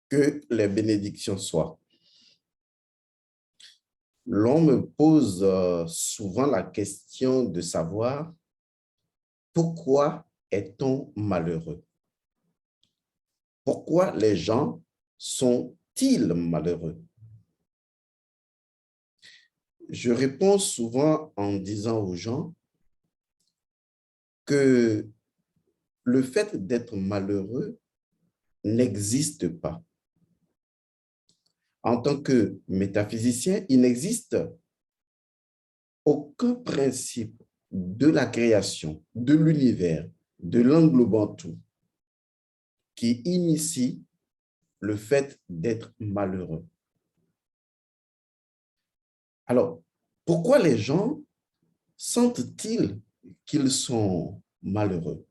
Que les bénédictions soient. L'on me pose souvent la question de savoir pourquoi est-on malheureux? Pourquoi les gens sont-ils malheureux? Je réponds souvent en disant aux gens que le fait d'être malheureux n'existe pas. En tant que métaphysicien, il n'existe aucun principe de la création, de l'univers, de l'englobant tout, qui initie le fait d'être malheureux. Alors, pourquoi les gens sentent-ils qu'ils sont malheureux?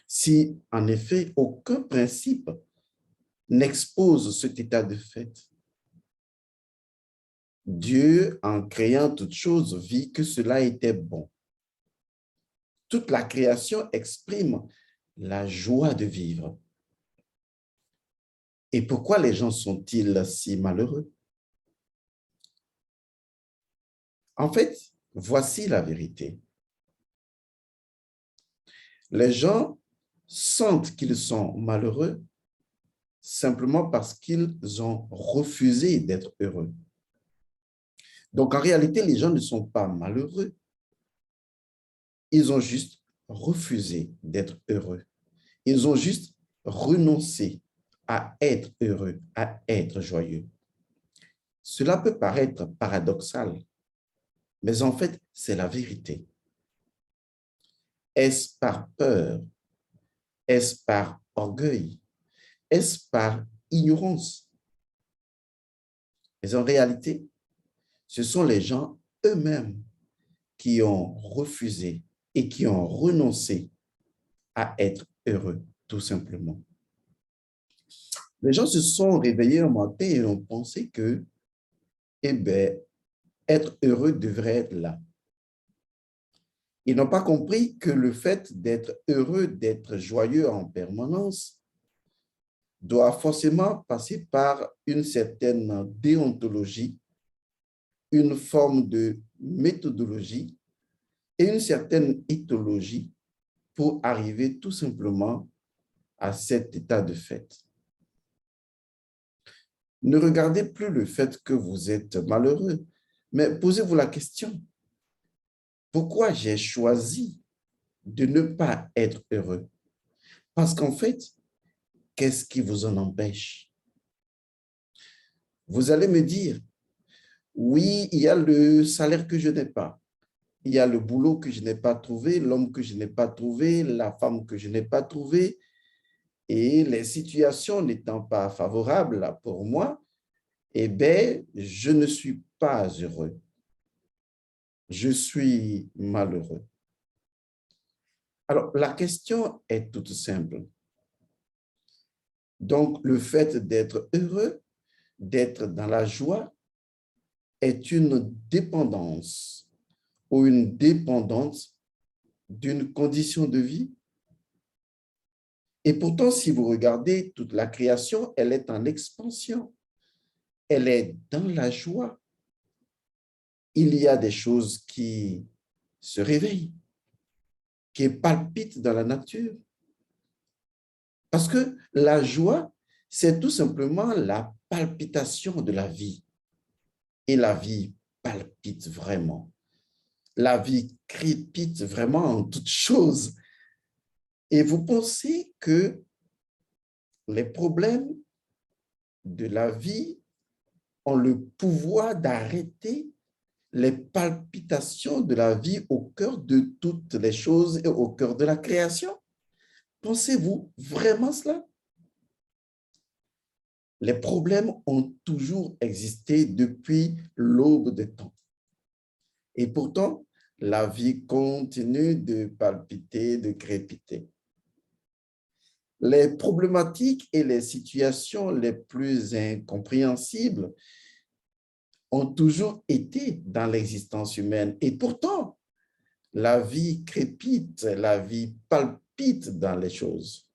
Si, en effet, aucun principe n'expose cet état de fait. Dieu, en créant toutes choses, vit que cela était bon. Toute la création exprime la joie de vivre. Et pourquoi les gens sont-ils si malheureux? En fait, voici la vérité. Les gens sentent qu'ils sont malheureux simplement parce qu'ils ont refusé d'être heureux. Donc, en réalité, les gens ne sont pas malheureux. Ils ont juste refusé d'être heureux. Ils ont juste renoncé à être heureux, à être joyeux. Cela peut paraître paradoxal, mais en fait, c'est la vérité. Est-ce par peur? Est-ce par orgueil? Est-ce par ignorance? Mais en réalité, ce sont les gens eux-mêmes qui ont refusé et qui ont renoncé à être heureux, tout simplement. Les gens se sont réveillés un matin et ont pensé que, eh bien, être heureux devrait être là. Ils n'ont pas compris que le fait d'être heureux, d'être joyeux en permanence, doit forcément passer par une certaine déontologie, une forme de méthodologie et une certaine éthologie pour arriver tout simplement à cet état de fait. Ne regardez plus le fait que vous êtes malheureux, mais posez-vous la question, pourquoi j'ai choisi de ne pas être heureux? Parce qu'en fait, qu'est-ce qui vous en empêche? Vous allez me dire, oui, il y a le salaire que je n'ai pas, il y a le boulot que je n'ai pas trouvé, l'homme que je n'ai pas trouvé, la femme que je n'ai pas trouvée, et les situations n'étant pas favorables pour moi, eh bien, je ne suis pas heureux. Je suis malheureux. Alors, la question est toute simple. Donc, le fait d'être heureux, d'être dans la joie, est une dépendance ou une dépendance d'une condition de vie. Et pourtant, si vous regardez toute la création, elle est en expansion. Elle est dans la joie. Il y a des choses qui se réveillent, qui palpitent dans la nature. Parce que la joie, c'est tout simplement la palpitation de la vie. Et la vie palpite vraiment. La vie crépite vraiment en toutes choses. Et vous pensez que les problèmes de la vie ont le pouvoir d'arrêter les palpitations de la vie au cœur de toutes les choses et au cœur de la création? Pensez-vous vraiment cela? Les problèmes ont toujours existé depuis l'aube des temps. Et pourtant, la vie continue de palpiter, de crépiter. Les problématiques et les situations les plus incompréhensibles ont toujours été dans l'existence humaine. Et pourtant, la vie crépite, la vie palpite dans les choses.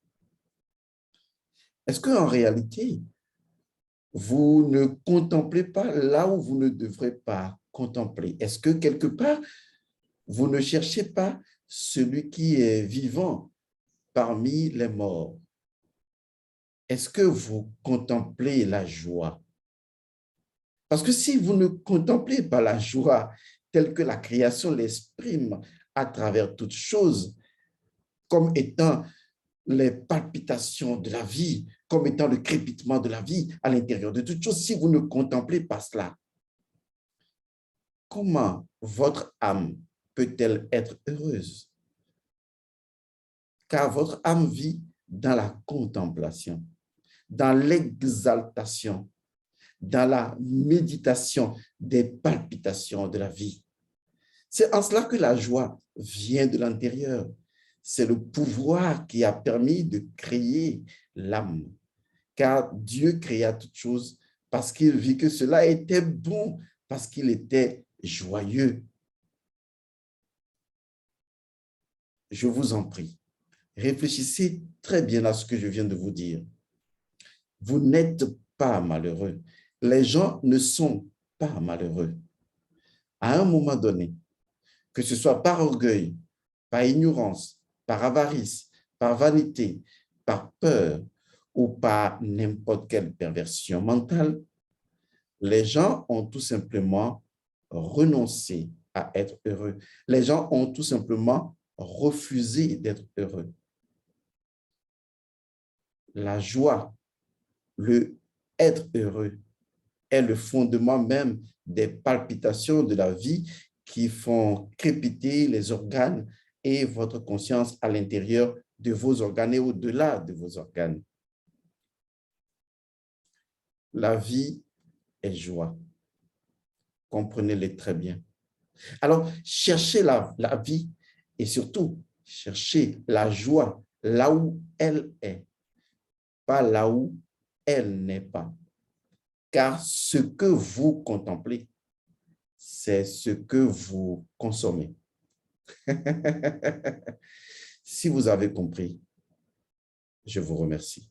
Est-ce qu'en réalité, vous ne contemplez pas là où vous ne devrez pas contempler? Est-ce que quelque part, vous ne cherchez pas celui qui est vivant parmi les morts? Est-ce que vous contemplez la joie? Parce que si vous ne contemplez pas la joie telle que la création l'exprime à travers toutes choses, comme étant les palpitations de la vie, comme étant le crépitement de la vie à l'intérieur de toutes choses, si vous ne contemplez pas cela, comment votre âme peut-elle être heureuse? Car votre âme vit dans la contemplation, dans l'exaltation, dans la méditation des palpitations de la vie. C'est en cela que la joie vient de l'intérieur. C'est le pouvoir qui a permis de créer l'âme. Car Dieu créa toutes choses parce qu'il vit que cela était bon, parce qu'il était joyeux. Je vous en prie, réfléchissez très bien à ce que je viens de vous dire. Vous n'êtes pas malheureux. Les gens ne sont pas malheureux. À un moment donné, que ce soit par orgueil, par ignorance, par avarice, par vanité, par peur ou par n'importe quelle perversion mentale, les gens ont tout simplement renoncé à être heureux. Les gens ont tout simplement refusé d'être heureux. La joie, le être heureux est le fondement même des palpitations de la vie qui font crépiter les organes et votre conscience à l'intérieur de vos organes et au-delà de vos organes. La vie est joie. Comprenez-le très bien. Alors, cherchez la vie et surtout, cherchez la joie là où elle est, pas là où elle n'est pas. Car ce que vous contemplez, c'est ce que vous consommez. Si vous avez compris, je vous remercie.